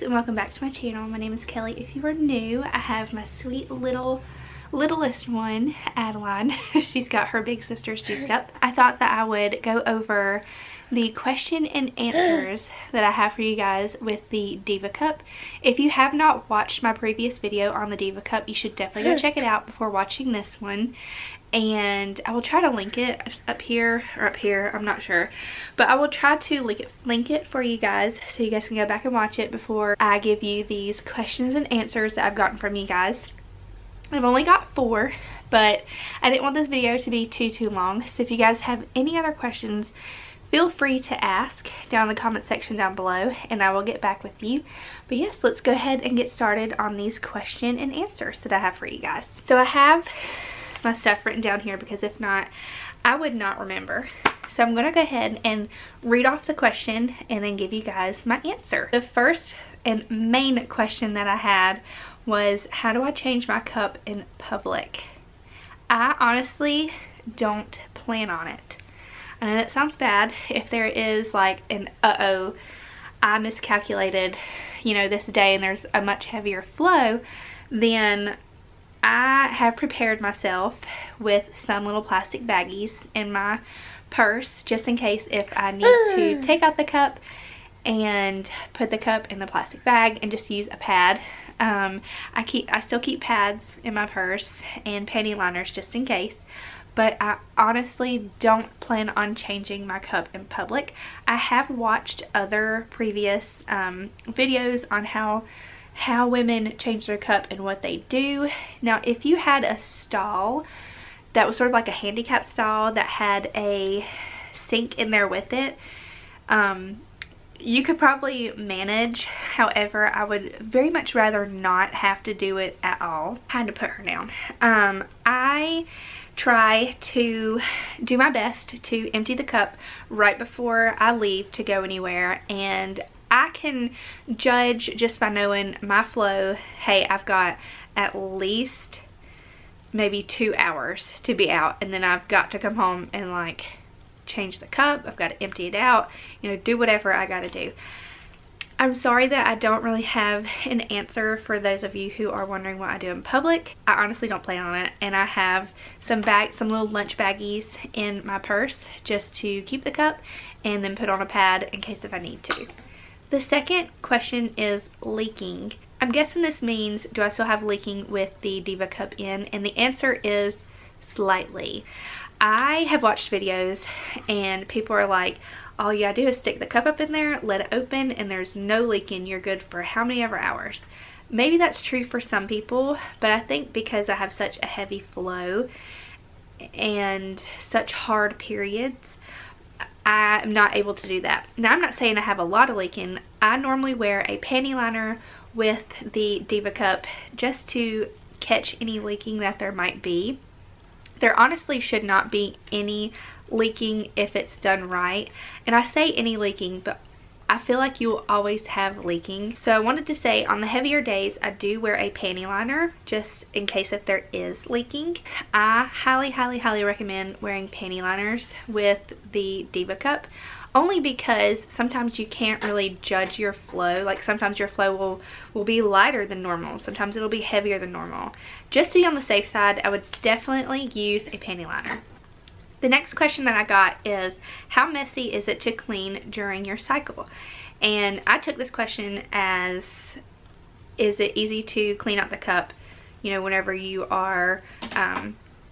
and welcome back to my channel. My name is Kelly. If you are new, I have my sweet littlest one, Adeline. She's got her big sister's juice cup. I thought that I would go over the question and answers that I have for you guys with the Diva Cup. If you have not watched my previous video on the Diva Cup, you should definitely go check it out before watching this one. And I will try to link it up here or up here, I'm not sure, but I will try to link it for you guys so you guys can go back and watch it before I give you these questions and answers that I've gotten from you guys. I've only got 4, but I didn't want this video to be too long, so if you guys have any other questions, feel free to ask down in the comment section down below and I will get back with you. But yes, let's go ahead and get started on these question and answers that I have for you guys. So I have my stuff written down here because if not, I would not remember. So I'm going to go ahead and read off the question and then give you guys my answer. The first and main question that I had was, how do I change my cup in public? I honestly don't plan on it. I know that sounds bad. If there is like an uh-oh, I miscalculated, you know, this day and there's a much heavier flow, then I have prepared myself with some little plastic baggies in my purse just in case if I need to take out the cup and put the cup in the plastic bag and just use a pad. I still keep pads in my purse and panty liners just in case, but I honestly don't plan on changing my cup in public. I have watched other previous videos on how women change their cup and what they do. Now, if you had a stall that was sort of like a handicap stall that had a sink in there with it, you could probably manage. However, I would very much rather not have to do it at all. Kind of put her down. I try to do my best to empty the cup right before I leave to go anywhere, and I can judge just by knowing my flow. Hey, I've got at least maybe 2 hours to be out, and then I've got to come home and like change the cup. I've got to empty it out, you know, do whatever I got to do. I'm sorry that I don't really have an answer for those of you who are wondering what I do in public. I honestly don't plan on it, and I have some little lunch baggies in my purse just to keep the cup and then put on a pad in case if I need to. The second question is leaking. I'm guessing this means, do I still have leaking with the Diva Cup in? And the answer is slightly. I have watched videos and people are like, all you gotta do is stick the cup up in there, let it open, and there's no leaking. You're good for how many ever hours. Maybe that's true for some people, but I think because I have such a heavy flow and such hard periods, I'm not able to do that. Now, I'm not saying I have a lot of leaking. I normally wear a panty liner with the Diva Cup just to catch any leaking that there might be. There honestly should not be any leaking if it's done right. And I say any leaking, but I feel like you will always have leaking. So I wanted to say on the heavier days, I do wear a panty liner just in case if there is leaking. I highly recommend wearing panty liners with the Diva Cup, only because sometimes you can't really judge your flow. Like sometimes your flow will be lighter than normal. Sometimes it'll be heavier than normal. Just to be on the safe side, I would definitely use a panty liner. The next question that I got is, how messy is it to clean during your cycle? And I took this question as, is it easy to clean out the cup, you know, whenever you are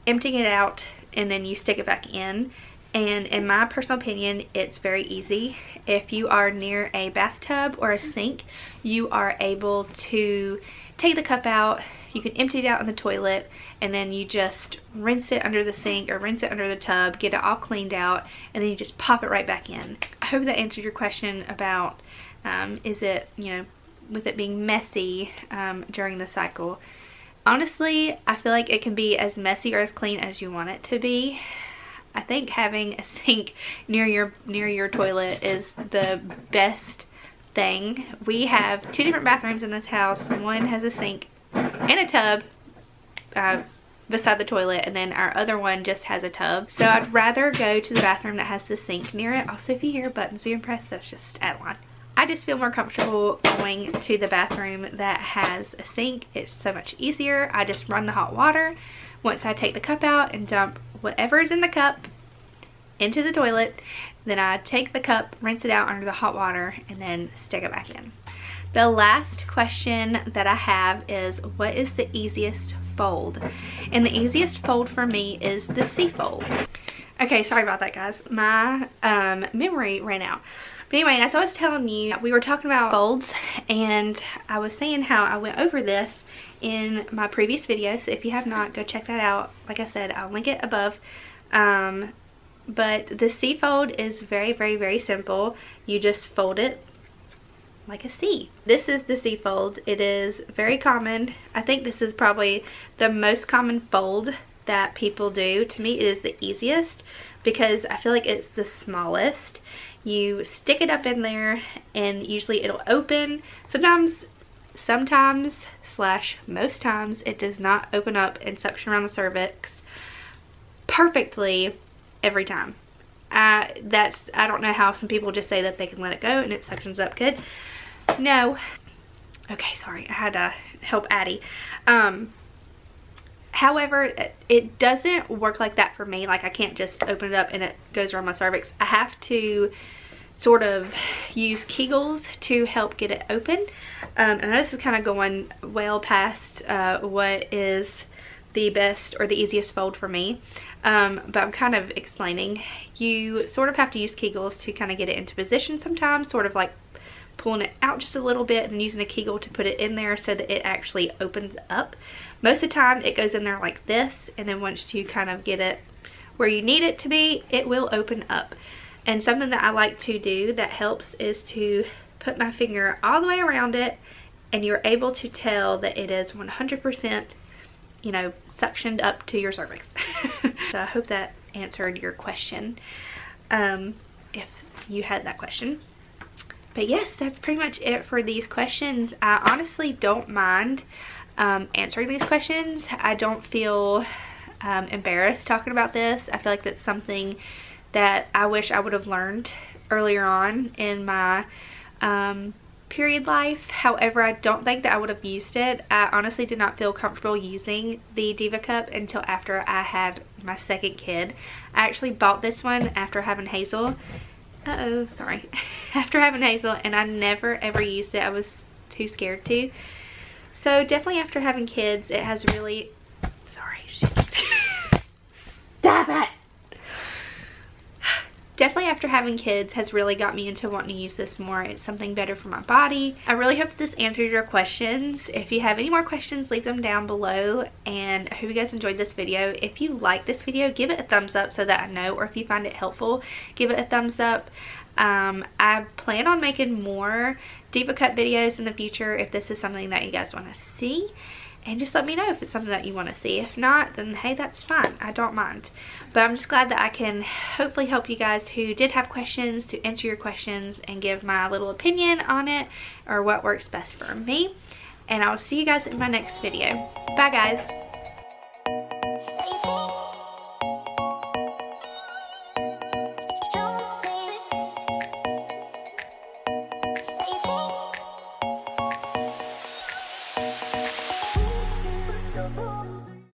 emptying it out and then you stick it back in? And in my personal opinion, it's very easy. If you are near a bathtub or a sink, you are able to take the cup out. You can empty it out in the toilet, and then you just rinse it under the sink or rinse it under the tub, get it all cleaned out, and then you just pop it right back in. I hope that answered your question about is it, you know, with it being messy during the cycle. Honestly, I feel like it can be as messy or as clean as you want it to be. I think having a sink near your toilet is the best thing. We have 2 different bathrooms in this house. One has a sink and a tub beside the toilet, and then our other one just has a tub. So I'd rather go to the bathroom that has the sink near it. Also, if you hear buttons being pressed, that's just Adeline. I just feel more comfortable going to the bathroom that has a sink. It's so much easier. I just run the hot water. Once I take the cup out and dump whatever is in the cup into the toilet, then I take the cup, rinse it out under the hot water, and then stick it back in. The last question that I have is, what is the easiest fold? And the easiest fold for me is the C fold. Okay, sorry about that, guys. My memory ran out. But anyway, as I was telling you, we were talking about folds, and I was saying how I went over this in my previous video. So if you have not, go check that out. Like I said, I'll link it above. But the C fold is very, very, very simple. You just fold it like a C. This is the C fold. It is very common. I think this is probably the most common fold that people do. To me, it is the easiest because I feel like it's the smallest. You stick it up in there and usually it'll open. Sometimes slash most times it does not open up and suction around the cervix perfectly every time. I don't know how some people just say that they can let it go and it suctions up good. No. Okay, sorry, I had to help Addie. However, it doesn't work like that for me. Like, I can't just open it up and it goes around my cervix. I have to sort of use Kegels to help get it open. And this is kind of going well past what is the best or the easiest fold for me. But I'm kind of explaining. You sort of have to use Kegels to kind of get it into position sometimes, sort of like pulling it out just a little bit and using a Kegel to put it in there so that it actually opens up. Most of the time it goes in there like this, and then once you kind of get it where you need it to be, it will open up. And something that I like to do that helps is to put my finger all the way around it, and you're able to tell that it is 100%, you know, suctioned up to your cervix. So I hope that answered your question, if you had that question. But yes, that's pretty much it for these questions. I honestly don't mind answering these questions. I don't feel embarrassed talking about this. I feel like that's something that I wish I would have learned earlier on in my period life. However, I don't think that I would have used it. I honestly did not feel comfortable using the Diva Cup until after I had my second kid. I actually bought this one after having Hazel. Sorry. After having Hazel, and I never ever used it. I was too scared to. So definitely after having kids, it has really... Sorry. Stop it! Definitely after having kids has really got me into wanting to use this more. It's something better for my body. I really hope this answered your questions. If you have any more questions, leave them down below, and I hope you guys enjoyed this video. If you like this video, give it a thumbs up so that I know, or if you find it helpful, give it a thumbs up. I plan on making more Diva Cup videos in the future if this is something that you guys want to see. And just let me know if it's something that you want to see. If not, then hey, that's fine. I don't mind. But I'm just glad that I can hopefully help you guys who did have questions to answer your questions and give my little opinion on it, or what works best for me. And I will see you guys in my next video. Bye, guys.